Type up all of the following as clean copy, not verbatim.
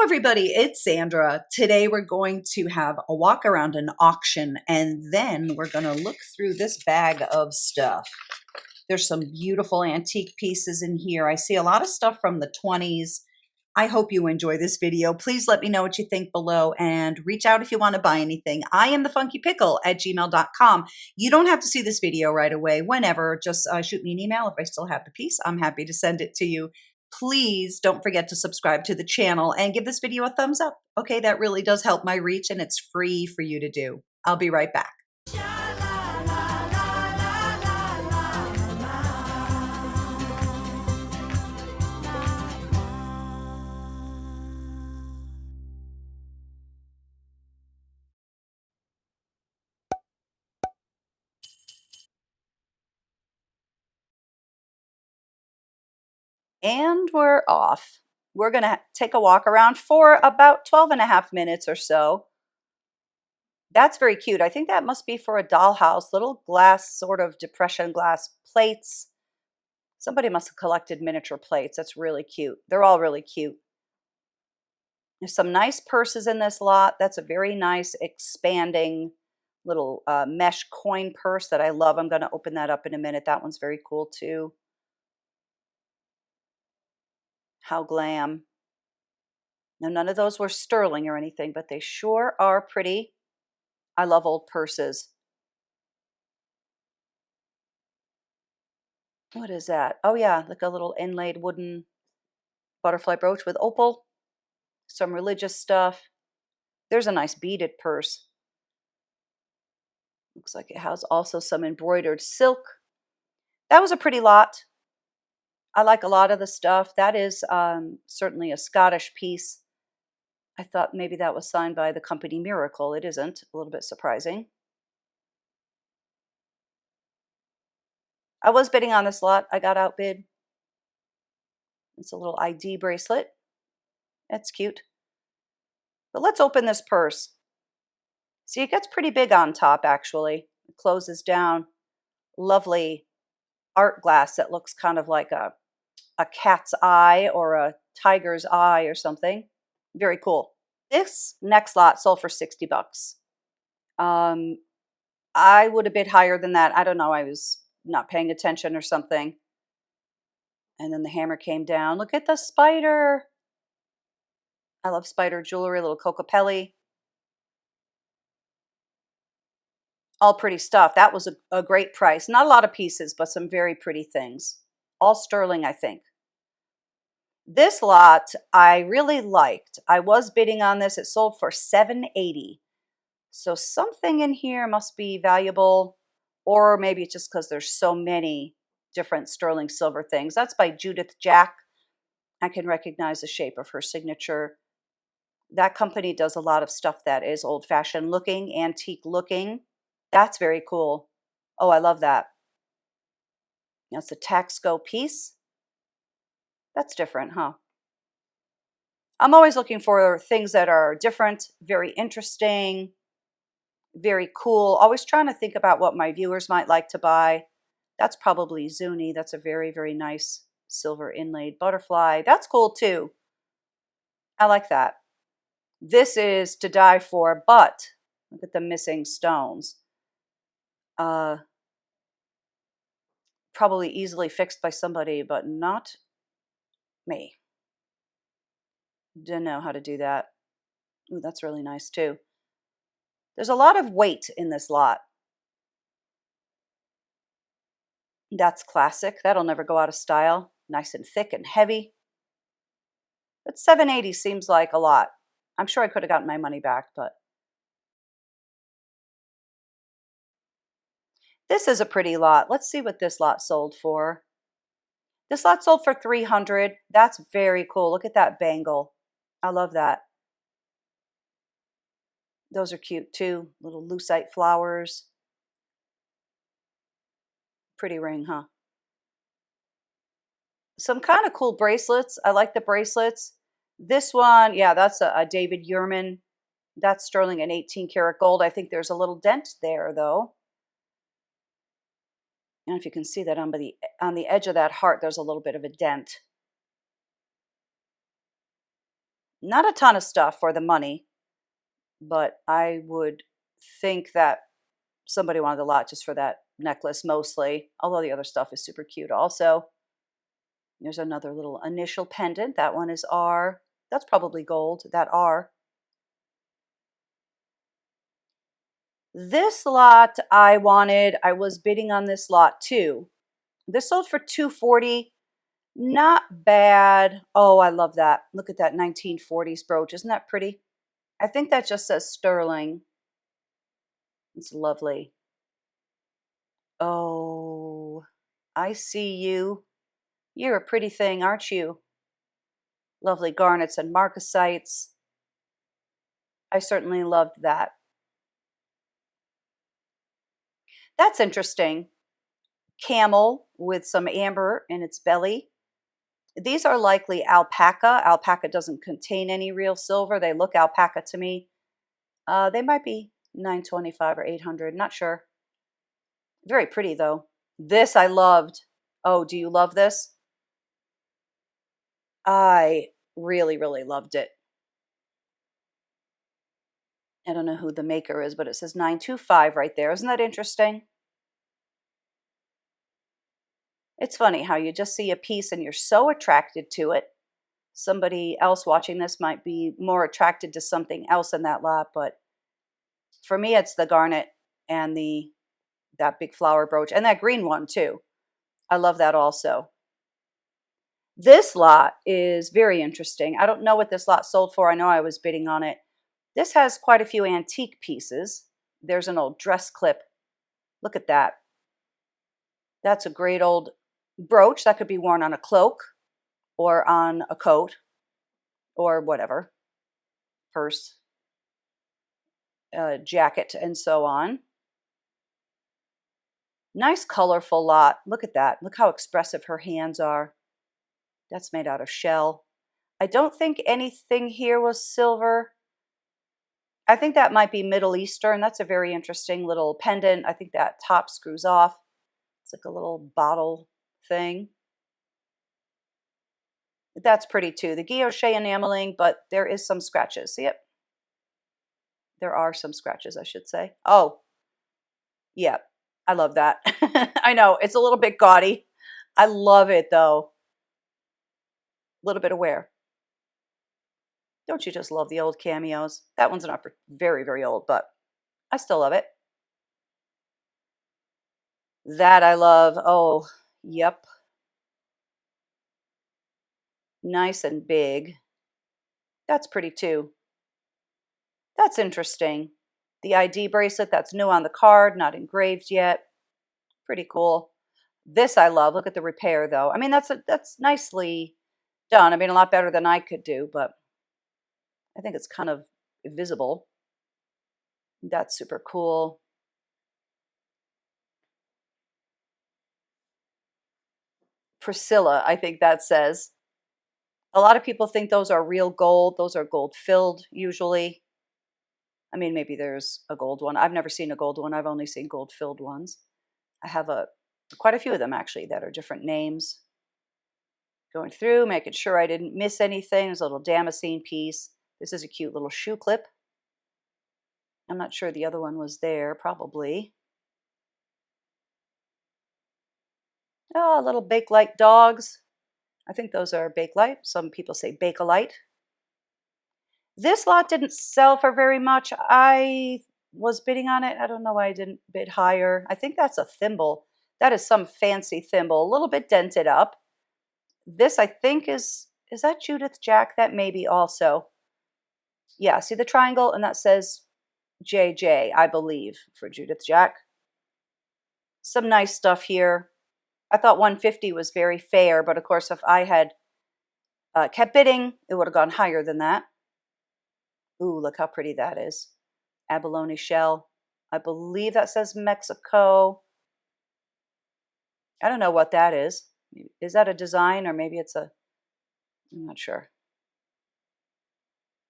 Hello everybody, it's Sandra. Today we're going to have a walk around an auction and then we're going to look through this bag of stuff. There's some beautiful antique pieces in here. I see a lot of stuff from the 20s. I hope you enjoy this video. Please let me know what you think below and reach out if you want to buy anything. I am thefunkypickle@gmail.com. You don't have to see this video right away. Whenever, just shoot me an email. If I still have the piece, I'm happy to send it to you. Please don't forget to subscribe to the channel and give this video a thumbs up. Okay, that really does help my reach and it's free for you to do. I'll be right back. And we're off. We're going to take a walk around for about 12 and a half minutes or so. That's very cute. I think that must be for a dollhouse. Little glass, sort of depression glass plates. Somebody must have collected miniature plates. That's really cute. They're all really cute. There's some nice purses in this lot. That's a very nice expanding little mesh coin purse that I love. I'm going to open that up in a minute. That one's very cool too. How glam. Now, none of those were sterling or anything, but they sure are pretty. I love old purses. What is that? Oh yeah, like a little inlaid wooden butterfly brooch with opal. Some religious stuff. There's a nice beaded purse. Looks like it has also some embroidered silk. That was a pretty lot. I like a lot of the stuff. That is certainly a Scottish piece. I thought maybe that was signed by the company Miracle. It isn't. A little bit surprising. I was bidding on this lot. I got outbid. It's a little ID bracelet. That's cute. But let's open this purse. See, it gets pretty big on top, actually. It closes down. Lovely art glass that looks kind of like a cat's eye or a tiger's eye or something. Very cool. This next lot sold for 60 bucks. I would have bid higher than that. I don't know. I was not paying attention or something. And then the hammer came down. Look at the spider. I love spider jewelry, a little Cocopelli. All pretty stuff. That was a great price. Not a lot of pieces, but some very pretty things. All sterling, I think. This lot I really liked. I was bidding on this. It sold for $7.80. So something in here must be valuable, or maybe it's just because there's so many different sterling silver things. That's by Judith Jack. I can recognize the shape of her signature. That company does a lot of stuff that is old-fashioned looking, antique looking. That's very cool. Oh, I love that. That's a Taxco piece. That's different, huh? I'm always looking for things that are different, very interesting, very cool. Always trying to think about what my viewers might like to buy. That's probably Zuni. That's a very, very nice silver inlaid butterfly. That's cool too. I like that. This is to die for, but look at the missing stones. Probably easily fixed by somebody, but not me. Didn't know how to do that. Ooh, that's really nice too. There's a lot of weight in this lot. That's classic. That'll never go out of style. Nice and thick and heavy. But $7.80 seems like a lot. I'm sure I could have gotten my money back, but this is a pretty lot. Let's see what this lot sold for. This lot sold for $300. That's very cool. Look at that bangle. I love that. Those are cute too. Little lucite flowers. Pretty ring, huh? Some kind of cool bracelets. I like the bracelets. This one, yeah, that's a David Yurman. That's sterling and 18 karat gold. I think there's a little dent there though. I don't know if you can see that on the edge of that heart, there's a little bit of a dent. Not a ton of stuff for the money, but I would think that somebody wanted a lot just for that necklace mostly, although the other stuff is super cute also. There's another little initial pendant. That one is R. That's probably gold, that R. This lot I wanted, I was bidding on this lot too. This sold for $240. Not bad. Oh, I love that. Look at that 1940s brooch. Isn't that pretty? I think that just says sterling. It's lovely. Oh, I see you. You're a pretty thing, aren't you? Lovely garnets and marcasites. I certainly loved that. That's interesting. Camel with some amber in its belly. These are likely alpaca. Alpaca doesn't contain any real silver. They look alpaca to me. They might be $925 or $800. Not sure. Very pretty though. This I loved. Oh, do you love this? I really, really loved it. I don't know who the maker is, but it says 925 right there. Isn't that interesting? It's funny how you just see a piece and you're so attracted to it. Somebody else watching this might be more attracted to something else in that lot, but for me, it's the garnet and that big flower brooch and that green one too. I love that also. This lot is very interesting. I don't know what this lot sold for. I know I was bidding on it. This has quite a few antique pieces. There's an old dress clip. Look at that. That's a great old brooch that could be worn on a cloak or on a coat or whatever, purse, jacket, and so on. Nice colorful lot. Look at that. Look how expressive her hands are. That's made out of shell. I don't think anything here was silver. I think that might be Middle Eastern. That's a very interesting little pendant. I think that top screws off. It's like a little bottle thing. That's pretty too. The guilloche enameling, but there is some scratches. See it? There are some scratches, I should say. Oh, yeah. I love that. I know, it's a little bit gaudy. I love it though. A little bit of wear. Don't you just love the old cameos? That one's not very, very old, but I still love it. That I love. Oh, yep. Nice and big. That's pretty too. That's interesting. The ID bracelet, that's new on the card, not engraved yet. Pretty cool. This I love. Look at the repair though. I mean, that's nicely done. I mean, a lot better than I could do, but I think it's kind of visible. That's super cool. Priscilla, I think that says. A lot of people think those are real gold. Those are gold filled usually. I mean, maybe there's a gold one. I've never seen a gold one. I've only seen gold filled ones. I have quite a few of them actually that are different names. Going through, making sure I didn't miss anything. There's a little damascene piece. This is a cute little shoe clip. I'm not sure the other one was there, probably. Oh, little Bakelite dogs. I think those are Bakelite. Some people say Bakelite. This lot didn't sell for very much. I was bidding on it. I don't know why I didn't bid higher. I think that's a thimble. That is some fancy thimble, a little bit dented up. This I think is that Judith Jack? That may be also. Yeah, see the triangle? And that says JJ, I believe, for Judith Jack. Some nice stuff here. I thought 150 was very fair, but of course, if I had kept bidding, it would have gone higher than that. Ooh, look how pretty that is. Abalone shell. I believe that says Mexico. I don't know what that is. Is that a design or maybe it's I'm not sure.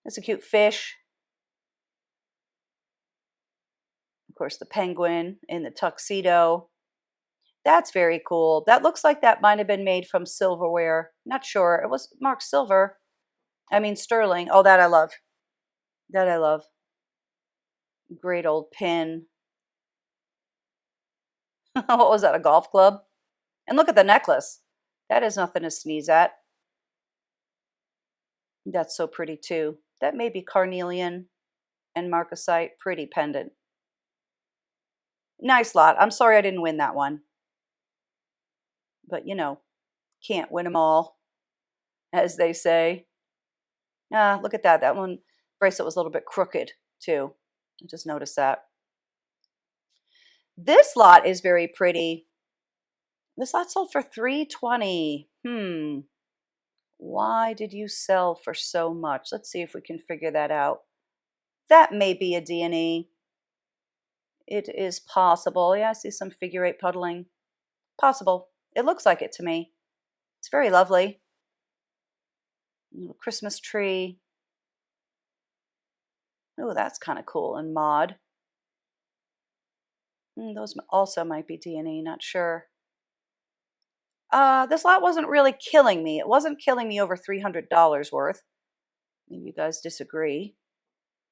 It's a cute fish. Of course, the penguin in the tuxedo. That's very cool. That looks like that might have been made from silverware. Not sure. It was marked silver. I mean, sterling. Oh, that I love. That I love. Great old pin. What was that, a golf club? And look at the necklace. That is nothing to sneeze at. That's so pretty too. That may be carnelian and marcasite. Pretty pendant. Nice lot. I'm sorry I didn't win that one. But you know, can't win them all, as they say. Ah, look at that. That one bracelet was a little bit crooked too. I just noticed that. This lot is very pretty. This lot sold for $320. Why did you sell for so much? Let's see if we can figure that out. That may be a D&E. It is possible. Yeah, I see some figure eight puddling. Possible. It looks like it to me. It's very lovely. Little Christmas tree. Oh, that's kind of cool. And mod. Those also might be D&E, not sure. This lot wasn't really killing me. It wasn't killing me over $300 worth. Maybe you guys disagree.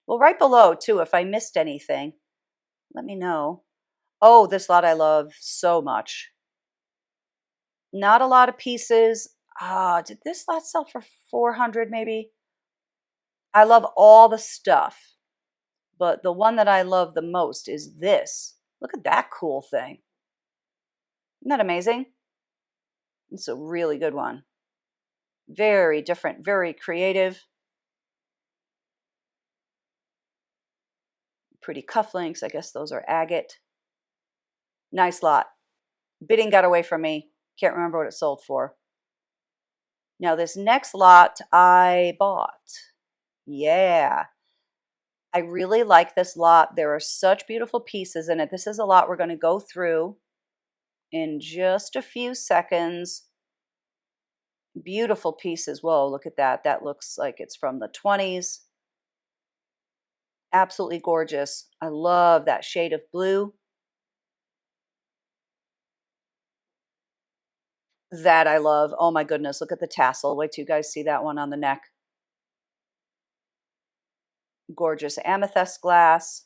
Well, right below, too, if I missed anything, let me know. Oh, this lot I love so much. Not a lot of pieces. Did this lot sell for 400 maybe? I love all the stuff, but the one that I love the most is this. Look at that cool thing. Isn't that amazing? It's a really good one. Very different, very creative. Pretty cufflinks. I guess those are agate. Nice lot. Bidding got away from me. Can't remember what it sold for. Now this next lot I bought. Yeah. I really like this lot. There are such beautiful pieces in it. This is a lot we're going to go through in just a few seconds. Beautiful pieces. Whoa, look at that. That looks like it's from the 20s. Absolutely gorgeous. I love that shade of blue. That I love. Oh my goodness, look at the tassel. Wait till you guys see that one on the neck. Gorgeous amethyst glass.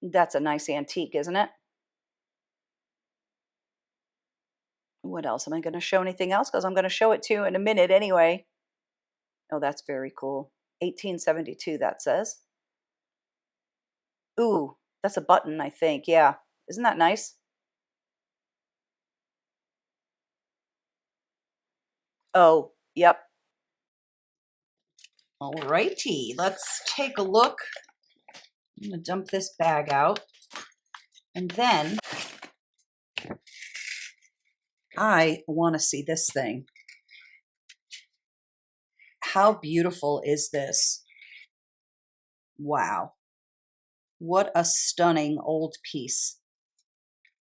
That's a nice antique, isn't it? What else? Am I going to show anything else? Because I'm going to show it to you in a minute anyway. Oh, that's very cool. 1872, that says. Ooh, that's a button, I think. Yeah. Isn't that nice? Oh, yep. Alrighty, let's take a look. I'm going to dump this bag out. And then I want to see this thing. How beautiful is this? Wow. What a stunning old piece.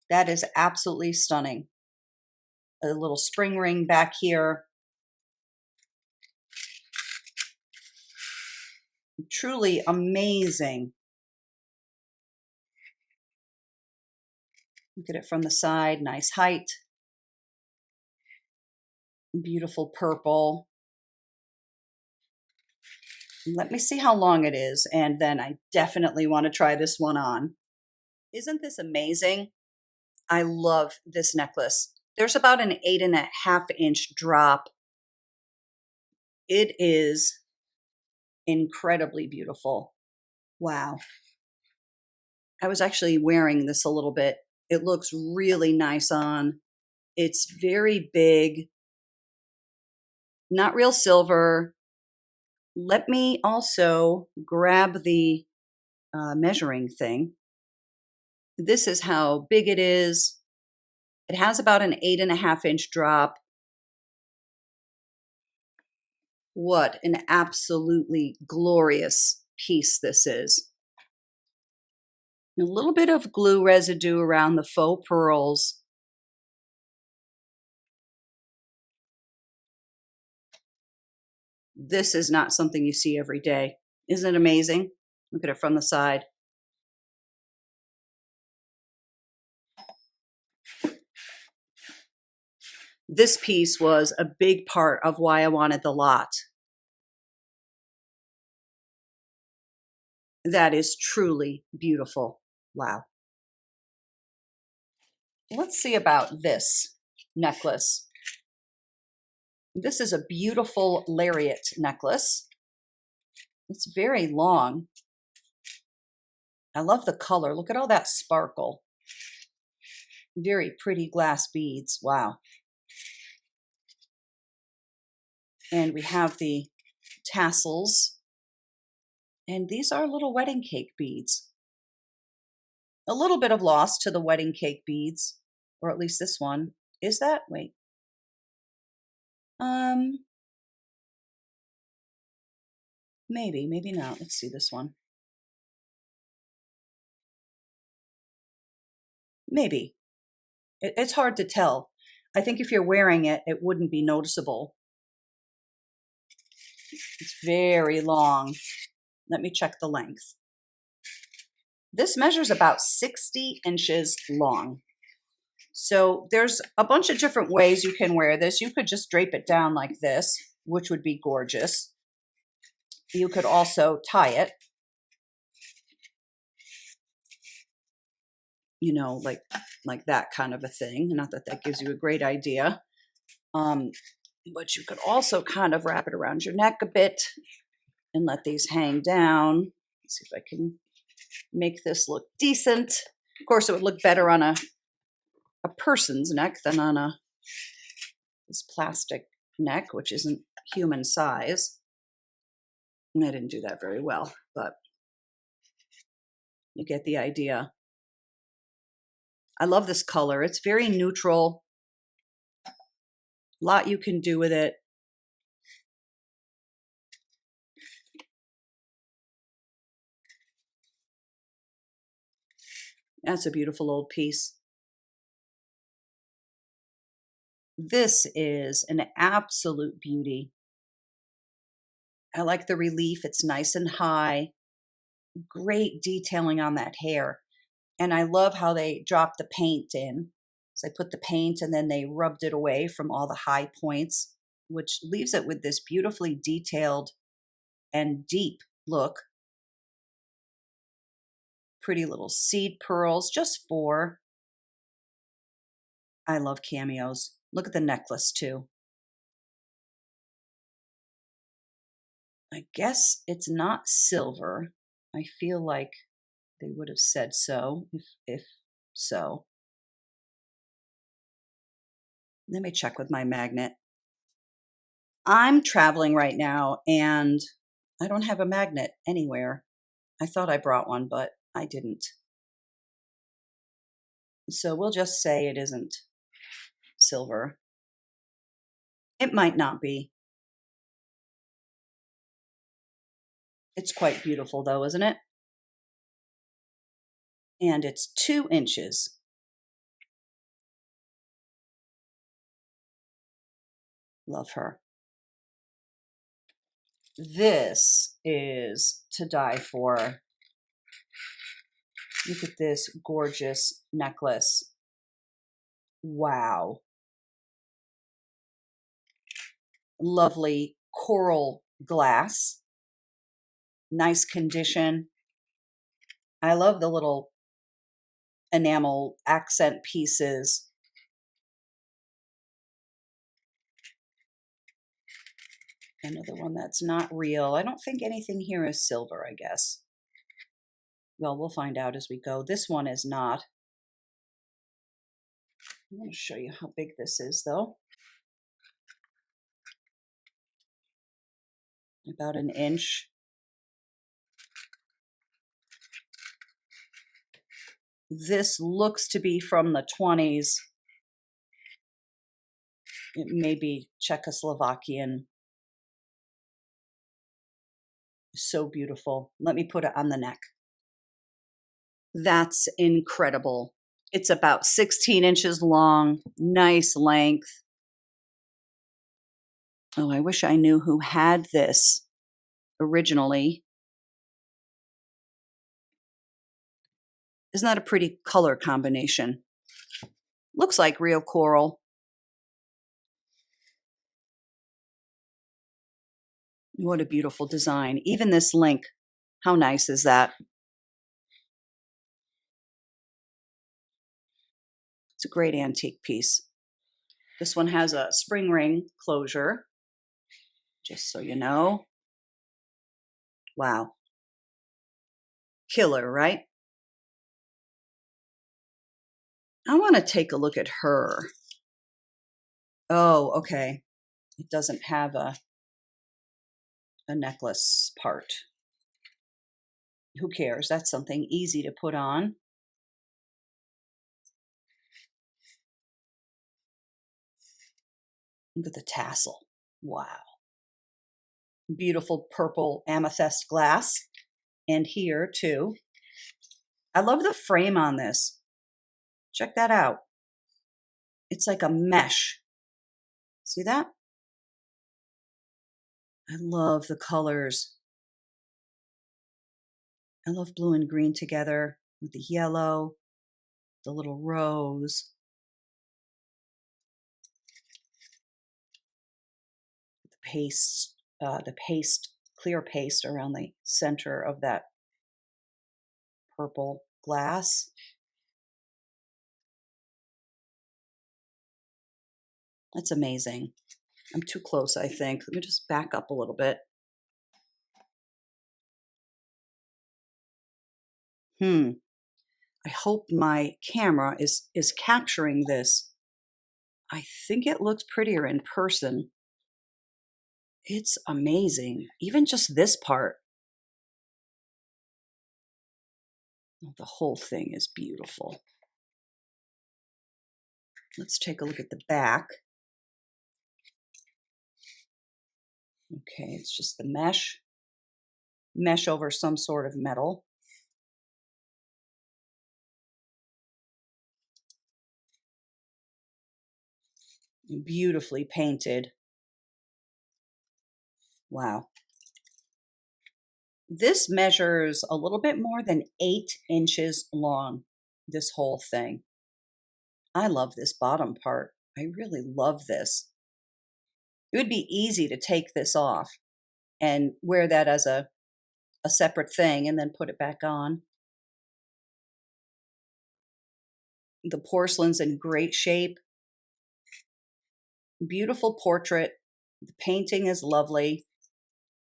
That is absolutely stunning. A little spring ring back here. Truly amazing. Look at it from the side, nice height. Beautiful purple. Let me see how long it is, and then I definitely want to try this one on. Isn't this amazing? I love this necklace. There's about an 8.5-inch drop. It is incredibly beautiful. Wow. I was actually wearing this a little bit. It looks really nice on. It's very big, not real silver. Let me also grab the measuring thing. This is how big it is. It has about an 8.5-inch drop. What an absolutely glorious piece this is. A little bit of glue residue around the faux pearls. This is not something you see every day. Isn't it amazing? Look at it from the side. This piece was a big part of why I wanted the lot. That is truly beautiful. Wow. Let's see about this necklace. This is a beautiful lariat necklace. It's very long. I love the color. Look at all that sparkle. Very pretty glass beads. Wow. And we have the tassels. And these are little wedding cake beads. A little bit of loss to the wedding cake beads, or at least this one. Is that? Wait. Maybe not. Let's see this one. Maybe. It's hard to tell. I think if you're wearing it, it wouldn't be noticeable. It's very long. Let me check the length. This measures about 60 inches long. So there's a bunch of different ways you can wear this. You could just drape it down like this, which would be gorgeous. You could also tie it, you know, like that kind of a thing. Not that that gives you a great idea. But you could also kind of wrap it around your neck a bit and let these hang down. Let's see if I can make this look decent. Of course, it would look better on a person's neck than on this plastic neck, which isn't human size. And I didn't do that very well, but you get the idea. I love this color. It's very neutral. A lot you can do with it. That's a beautiful old piece. This is an absolute beauty. I like the relief. It's nice and high. Great detailing on that hair. And I love how they dropped the paint in. So they put the paint and then they rubbed it away from all the high points, which leaves it with this beautifully detailed and deep look. Pretty little seed pearls, just 4. I love cameos. Look at the necklace too. I guess it's not silver. I feel like they would have said so, if so. Let me check with my magnet. I'm traveling right now and I don't have a magnet anywhere. I thought I brought one, but I didn't. So we'll just say it isn't silver. It might not be. It's quite beautiful though, isn't it? And it's 2 inches. Love her. This is to die for. Look at this gorgeous necklace. Wow. Lovely coral glass. Nice condition. I love the little enamel accent pieces. Another one that's not real. I don't think anything here is silver, I guess. Well, we'll find out as we go. This one is not. I'm going to show you how big this is, though. About 1 inch. This looks to be from the 20s. It may be Czechoslovakian. So beautiful. Let me put it on the neck. That's incredible. It's about 16 inches long, nice length. Oh, I wish I knew who had this originally. Isn't that a pretty color combination? Looks like real coral. What a beautiful design. Even this link, how nice is that? It's a great antique piece. This one has a spring ring closure, just so you know. Wow. Killer, right? I want to take a look at her. Oh, okay. It doesn't have a necklace part. Who cares? That's something easy to put on. Look at the tassel. Wow. Beautiful purple amethyst glass. And here too. I love the frame on this. Check that out. It's like a mesh. See that? I love the colors. I love blue and green together with the yellow, the little rose. The paste, clear paste around the center of that purple glass. That's amazing. I'm too close, I think. Let me just back up a little bit. I hope my camera is capturing this. I think it looks prettier in person. It's amazing. Even just this part. The whole thing is beautiful. Let's take a look at the back. Okay, it's just the mesh over some sort of metal. Beautifully painted. Wow. This measures a little bit more than 8 inches long, this whole thing. I love this bottom part. I really love this. It would be easy to take this off and wear that as a separate thing and then put it back on. The porcelain's in great shape. Beautiful portrait. The painting is lovely.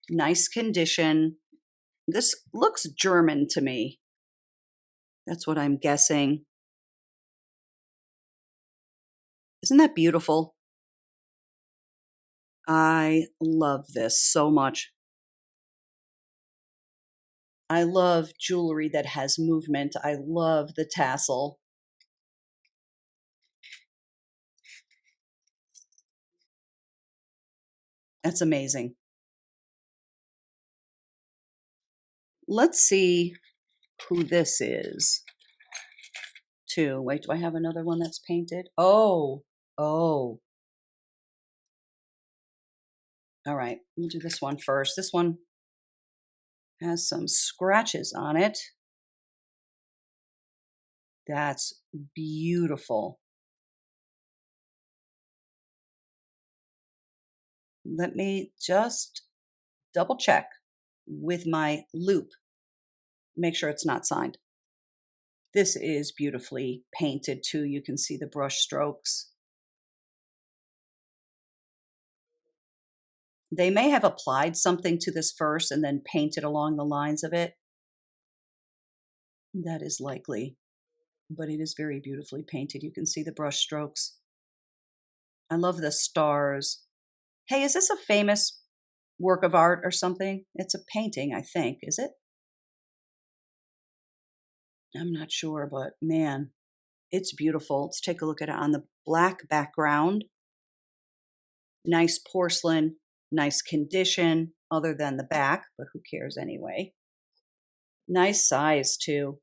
Nice condition. This looks German to me. That's what I'm guessing. Isn't that beautiful? I love this so much. I love jewelry that has movement. I love the tassel. That's amazing. Let's see who this is. Too. Wait, do I have another one that's painted? Oh. All right, we'll do this one first. This one has some scratches on it. That's beautiful. Let me just double check with my loop. Make sure it's not signed. This is beautifully painted too. You can see the brush strokes. They may have applied something to this first and then painted along the lines of it. That is likely, but it is very beautifully painted. You can see the brush strokes. I love the stars. Hey, is this a famous work of art or something? It's a painting, I think. Is it? I'm not sure, but man, it's beautiful. Let's take a look at it on the black background. Nice porcelain, nice condition, other than the back, but who cares anyway. Nice size too.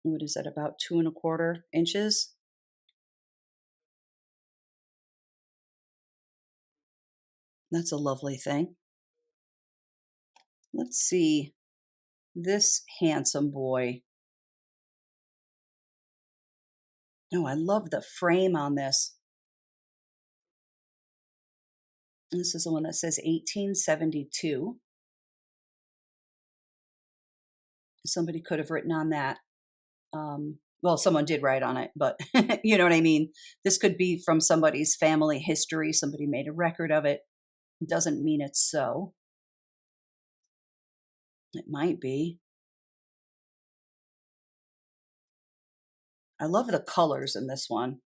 What is that, about 2¼ inches? That's a lovely thing. Let's see this handsome boy. Oh, I love the frame on this. This is the one that says 1872. Somebody could have written on that. Well, someone did write on it, but you know what I mean? This could be from somebody's family history. Somebody made a record of it. Doesn't mean it's so. It might be. I love the colors in this one.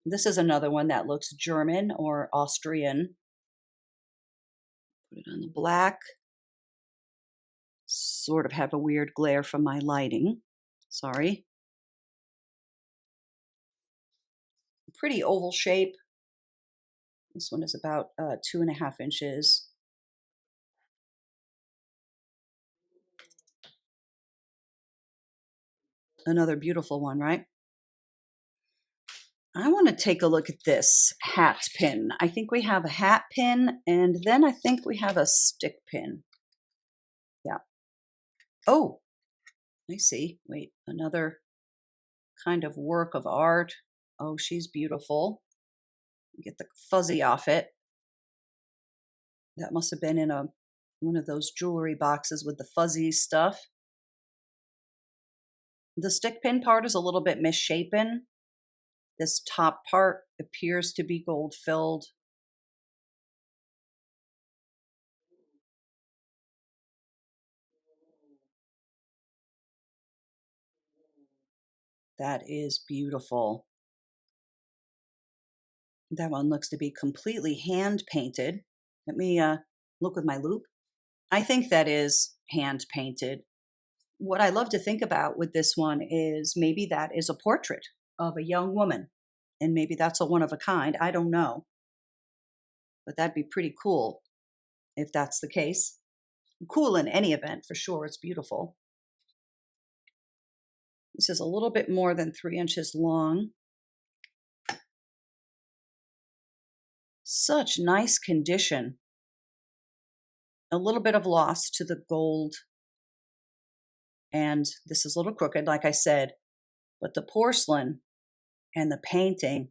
This is another one that looks German or Austrian. Put it on the black. Sort of have a weird glare from my lighting. Sorry. Pretty oval shape. This one is about 2.5 inches. Another beautiful one, right? I want to take a look at this hat pin. I think we have a hat pin, and then I think we have a stick pin. Yeah. Oh, I see. Wait, another kind of work of art. Oh, she's beautiful. Get the fuzzy off it. That must have been in one of those jewelry boxes with the fuzzy stuff. The stick pin part is a little bit misshapen. This top part appears to be gold filled. That is beautiful. That one looks to be completely hand painted. Let me look with my loupe. I think that is hand painted. What I love to think about with this one is maybe that is a portrait of a young woman, and maybe that's a one of a kind. I don't know. But that'd be pretty cool if that's the case. Cool in any event, for sure. It's beautiful. This is a little bit more than 3 inches long. Such nice condition. A little bit of loss to the gold. And this is a little crooked, like I said, but the porcelain and the painting,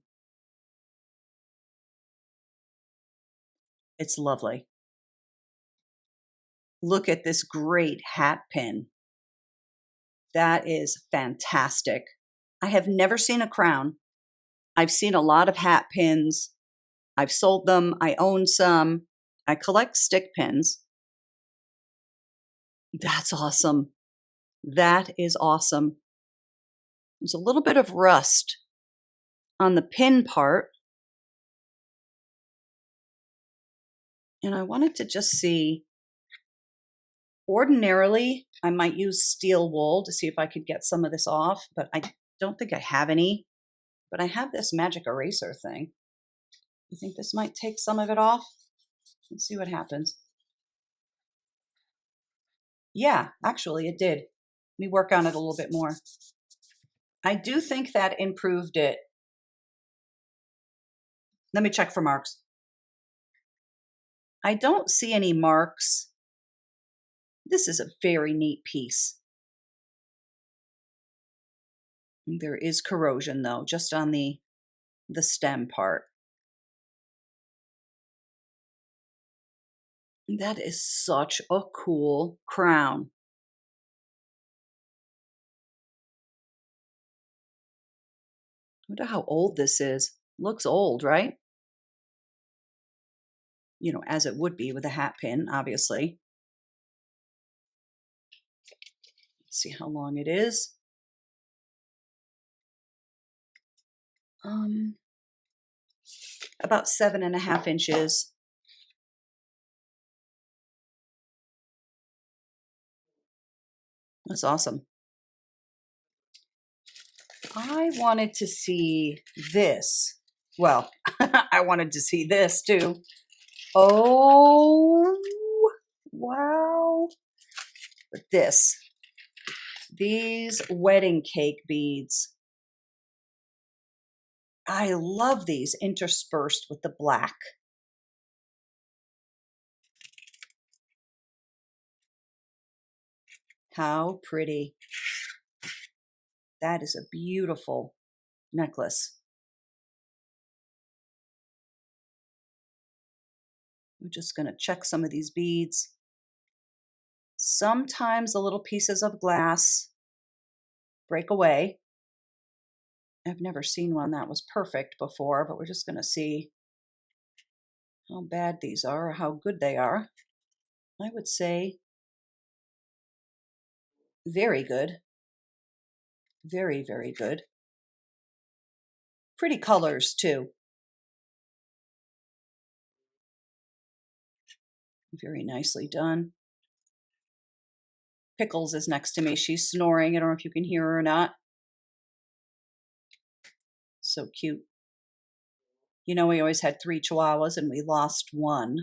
it's lovely. Look at this great hat pin. That is fantastic. I have never seen a crown. I've seen a lot of hat pins. I've sold them. I own some. I collect stick pins. That's awesome. That is awesome. There's a little bit of rust on the pin part. And I wanted to just see, ordinarily, I might use steel wool to see if I could get some of this off, but I don't think I have any. But I have this magic eraser thing. You think this might take some of it off? Let's see what happens. Yeah, actually it did. Let me work on it a little bit more. I do think that improved it. Let me check for marks. I don't see any marks. This is a very neat piece. There is corrosion though, just on the stem part. That is such a cool crown. I wonder how old this is. Looks old, right? You know, as it would be with a hat pin, obviously. Let's see how long it is. About 7.5 inches. That's awesome. I wanted to see this. Well, I wanted to see this too. Oh, wow. But these wedding cake beads. I love these interspersed with the black. How pretty. That is a beautiful necklace. We're just going to check some of these beads. Sometimes the little pieces of glass break away. I've never seen one that was perfect before, but we're just going to see how bad these are or how good they are. I would say very good. Very, very good. Pretty colors too. Very nicely done. Pickles is next to me. She's snoring. I don't know if you can hear her or not. So cute. You know, we always had 3 Chihuahuas and we lost one.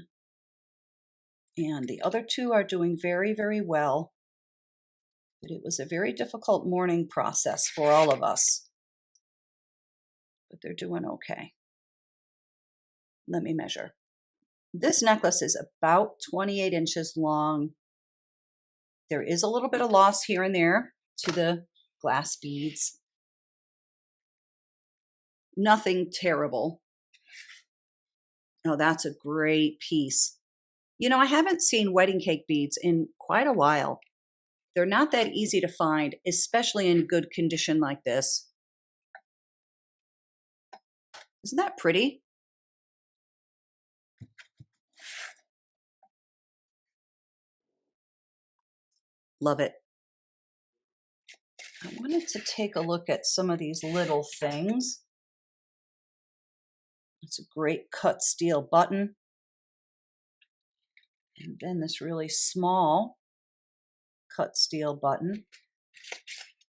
And the other 2 are doing very, very well. But it was a very difficult mourning process for all of us. But they're doing okay. Let me measure. This necklace is about 28 inches long. There is a little bit of loss here and there to the glass beads. Nothing terrible. Oh, that's a great piece. You know, I haven't seen wedding cake beads in quite a while. They're not that easy to find, especially in good condition like this. Isn't that pretty? Love it. I wanted to take a look at some of these little things. It's a great cut steel button. And then this really small cut steel button.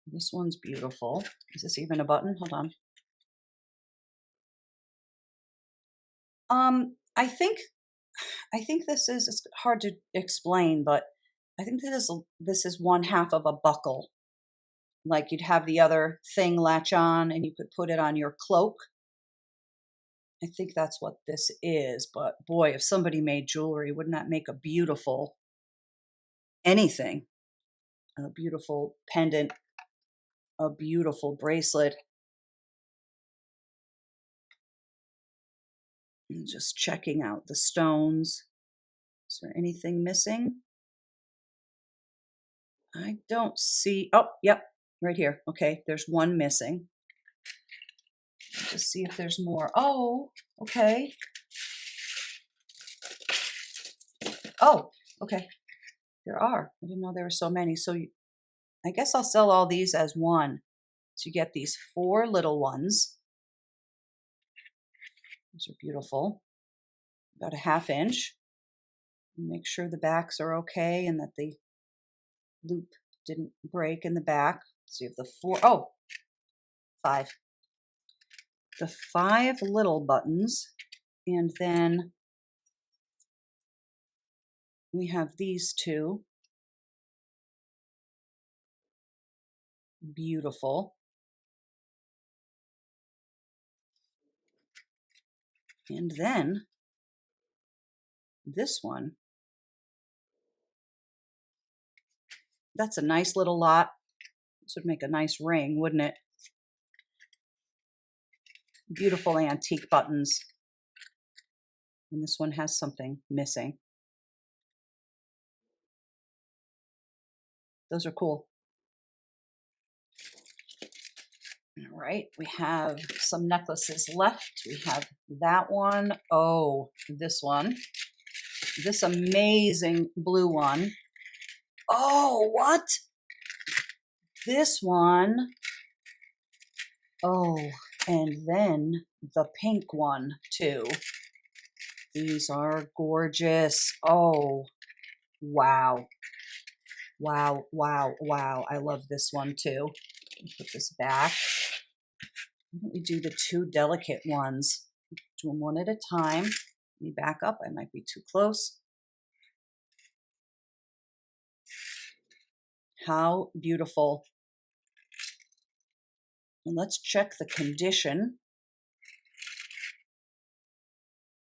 This one's beautiful. Is this even a button? Hold on. I think this is, it's hard to explain, but I think this is one half of a buckle. Like you'd have the other thing latch on and you could put it on your cloak. I think that's what this is, but boy, if somebody made jewelry, wouldn't that make a beautiful anything? A beautiful pendant, a beautiful bracelet. And just checking out the stones. Is there anything missing? I don't see, oh, yep, right here. Okay, there's one missing. Just see if there's more. Oh, okay. Oh, okay. There are. I didn't know there were so many. So I guess I'll sell all these as one. So you get these 4 little ones. These are beautiful. About a 1/2 inch. Make sure the backs are okay and that the loop didn't break in the back. So you have the 4, oh, 5. The 5 little buttons, and then we have these 2. Beautiful. And then this one. That's a nice little lot. This would make a nice ring, wouldn't it? Beautiful antique buttons. And this one has something missing. Those are cool. All right, we have some necklaces left. We have that one. Oh, this one. This amazing blue one. Oh, what? This one. Oh, and then the pink one too. These are gorgeous. Oh, wow. Wow, wow, wow. I love this one too. Put this back. Why don't we do the 2 delicate ones? Do them one at a time. Let me back up. I might be too close. How beautiful. And let's check the condition.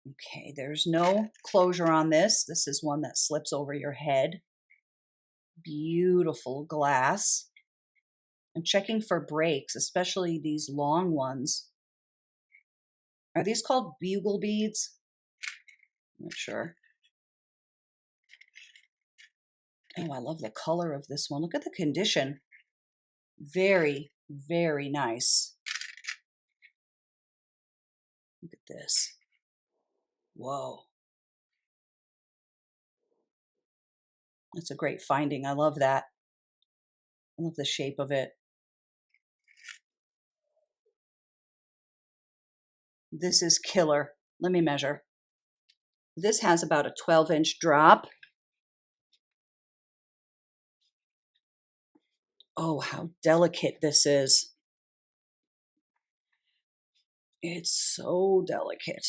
Okay, there's no closure on this. This is one that slips over your head. Beautiful glass. I'm checking for breaks, especially these long ones. Are these called bugle beads? I'm not sure. Oh, I love the color of this one. Look at the condition. Very, very nice. Look at this. Whoa. That's a great finding. I love that. I love the shape of it. This is killer. Let me measure. This has about a 12-inch drop. Oh, how delicate this is. It's so delicate.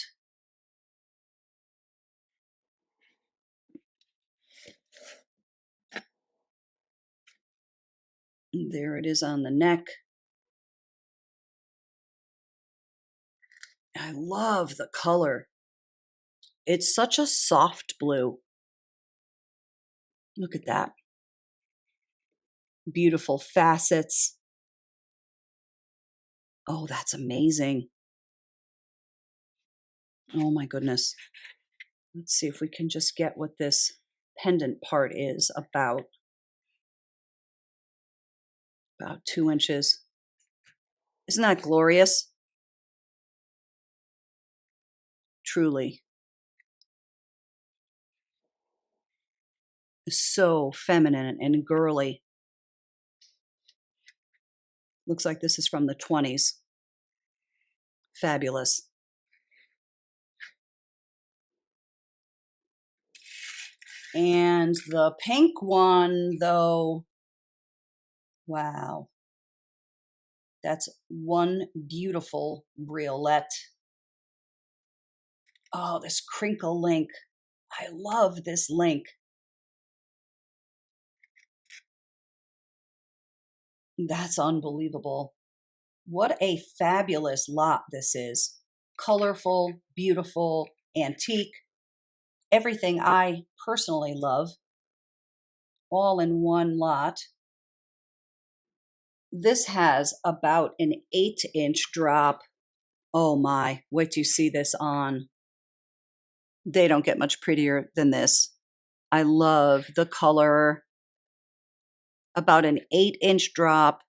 And there it is on the neck. I love the color. It's such a soft blue. Look at that. Beautiful facets. Oh, that's amazing. Oh my goodness. Let's see if we can just get what this pendant part is about. About 2 inches. Isn't that glorious? Truly. So feminine and girly. Looks like this is from the 20s. Fabulous. And the pink one, though, wow. That's one beautiful briolette. Oh, this crinkle link. I love this link. That's unbelievable. What a fabulous lot this is. Colorful, beautiful, antique. Everything I personally love. All in one lot. This has about an 8-inch drop. Oh my, wait till you see this on. They don't get much prettier than this. I love the color. About an 8-inch drop.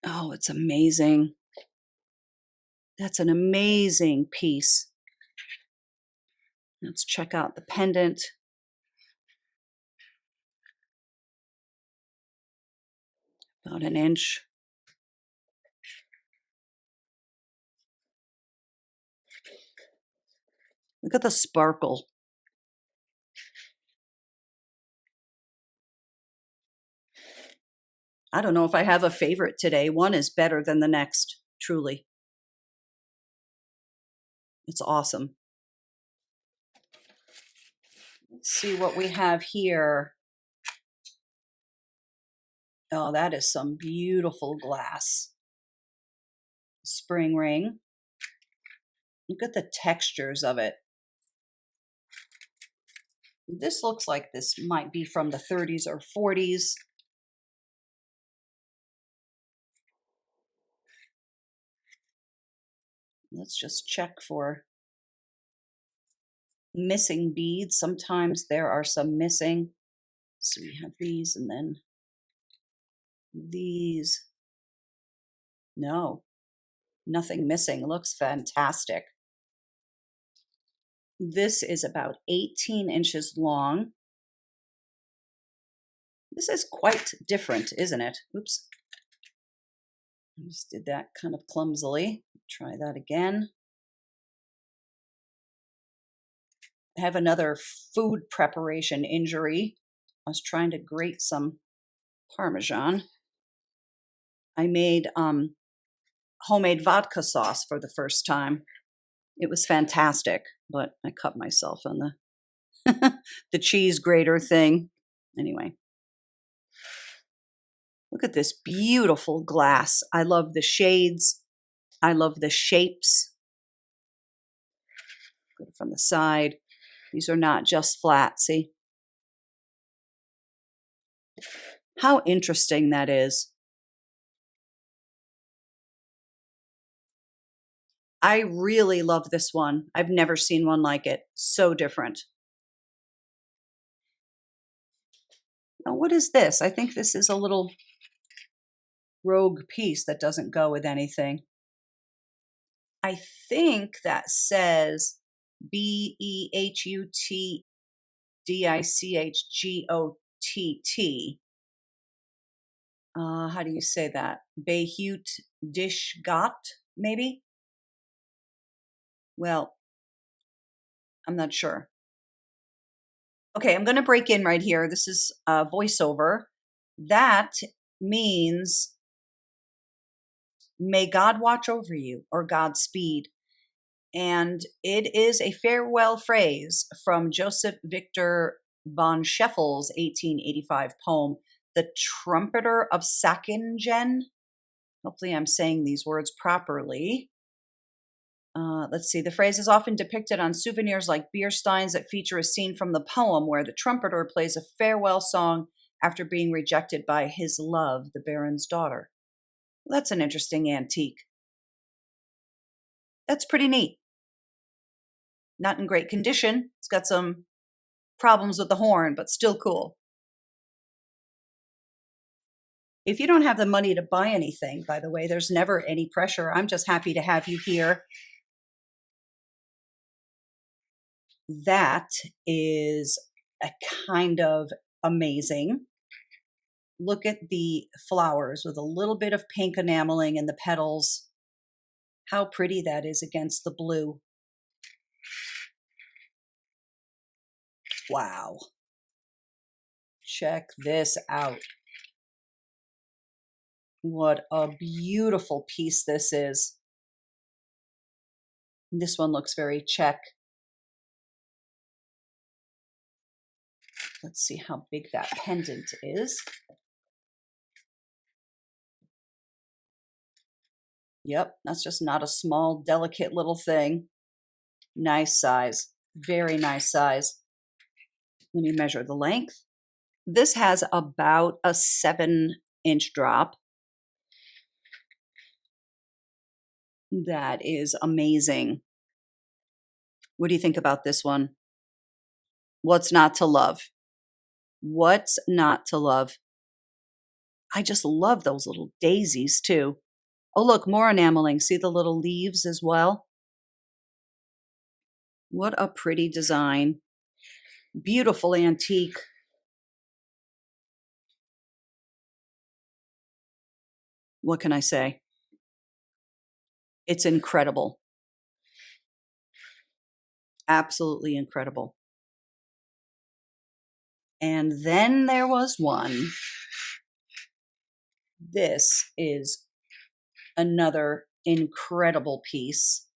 Oh, it's amazing. That's an amazing piece. Let's check out the pendant. About an inch. Look at the sparkle. I don't know if I have a favorite today. One is better than the next, truly. It's awesome. Let's see what we have here. Oh, that is some beautiful glass. Spring ring. Look at the textures of it. This looks like this might be from the 30s or 40s. Let's just check for missing beads. Sometimes there are some missing. So we have these and then these. No, nothing missing. Looks fantastic. This is about 18 inches long. This is quite different, isn't it? Oops. I just did that kind of clumsily. Try that again. I have another food preparation injury. I was trying to grate some Parmesan. I made homemade vodka sauce for the first time. It was fantastic, but I cut myself on the the cheese grater thing. Anyway, look at this beautiful glass. I love the shades. I love the shapes. Good from the side. These are not just flat, see? How interesting that is. I really love this one. I've never seen one like it. So different. Now, what is this? I think this is a little rogue piece that doesn't go with anything. I think that says BEHUTDICHGOTT. How do you say that? Behut Dish Got, maybe? Well, I'm not sure. Okay, I'm going to break in right here. This is a voiceover. That means may God watch over you, or Godspeed. And it is a farewell phrase from Joseph Victor von Scheffel's 1885 poem, The Trumpeter of Sackingen. Hopefully I'm saying these words properly. Let's see. The phrase is often depicted on souvenirs like beer steins that feature a scene from the poem where the trumpeter plays a farewell song after being rejected by his love, the Baron's daughter. Well, that's an interesting antique. That's pretty neat. Not in great condition. It's got some problems with the horn, but still cool. If you don't have the money to buy anything, by the way, there's never any pressure. I'm just happy to have you here. That is a kind of amazing. Look at the flowers with a little bit of pink enameling in the petals. How pretty that is against the blue. Wow. Check this out. What a beautiful piece this is. This one looks very Czech. Let's see how big that pendant is. Yep, that's just not a small, delicate little thing. Nice size. Very nice size. Let me measure the length. This has about a 7-inch drop. That is amazing. What do you think about this one? What's not to love? What's not to love? I just love those little daisies too. Oh, look, more enameling. See the little leaves as well? What a pretty design. Beautiful antique. What can I say? It's incredible. Absolutely incredible. And then there was one. This is another incredible piece.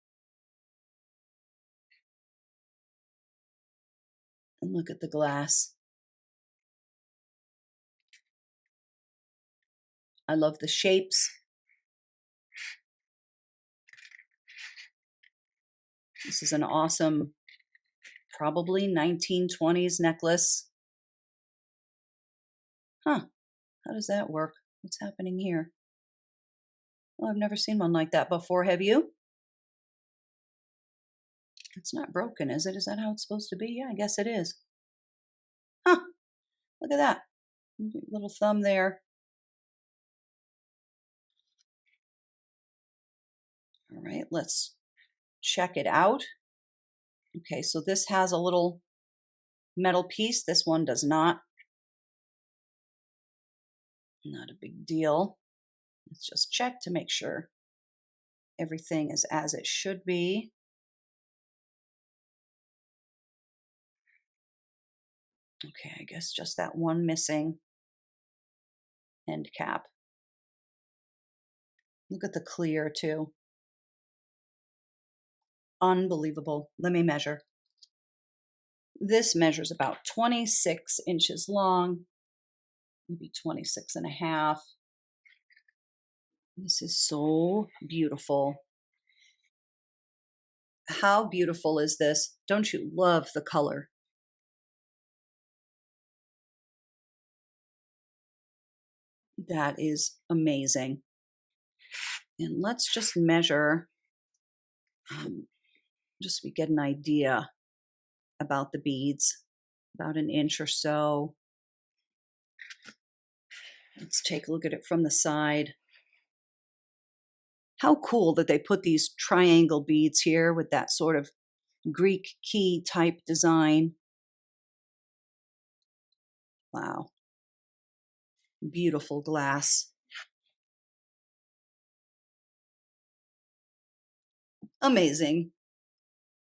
And look at the glass. I love the shapes. This is an awesome, probably 1920s necklace. Huh, how does that work? What's happening here? Well, I've never seen one like that before, have you? It's not broken, is it? Is that how it's supposed to be? Yeah, I guess it is. Huh, look at that. Little thumb there. All right, let's check it out. Okay, so this has a little metal piece. This one does not. Not a big deal. Let's just check to make sure everything is as it should be. Okay, I guess just that one missing end cap. Look at the clear too. Unbelievable. Let me measure. This measures about 26 inches long, maybe 26 and a half. This is so beautiful. How beautiful is this? Don't you love the color? That is amazing. And let's just measure, just so we get an idea about the beads, about an inch or so. Let's take a look at it from the side. How cool that they put these triangle beads here with that sort of Greek key type design. Wow. Beautiful glass. Amazing.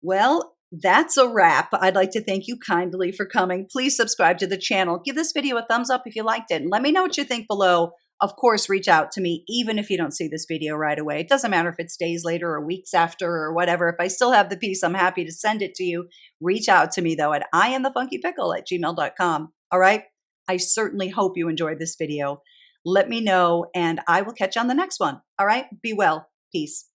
Well, that's a wrap. I'd like to thank you kindly for coming. Please subscribe to the channel. Give this video a thumbs up if you liked it, and let me know what you think below. Of course, reach out to me even if you don't see this video right away. It doesn't matter if it's days later or weeks after or whatever. If I still have the piece, I'm happy to send it to you. Reach out to me, though, at iamthefunkypickle@gmail.com. All right? I certainly hope you enjoyed this video. Let me know, and I will catch you on the next one. All right? Be well. Peace.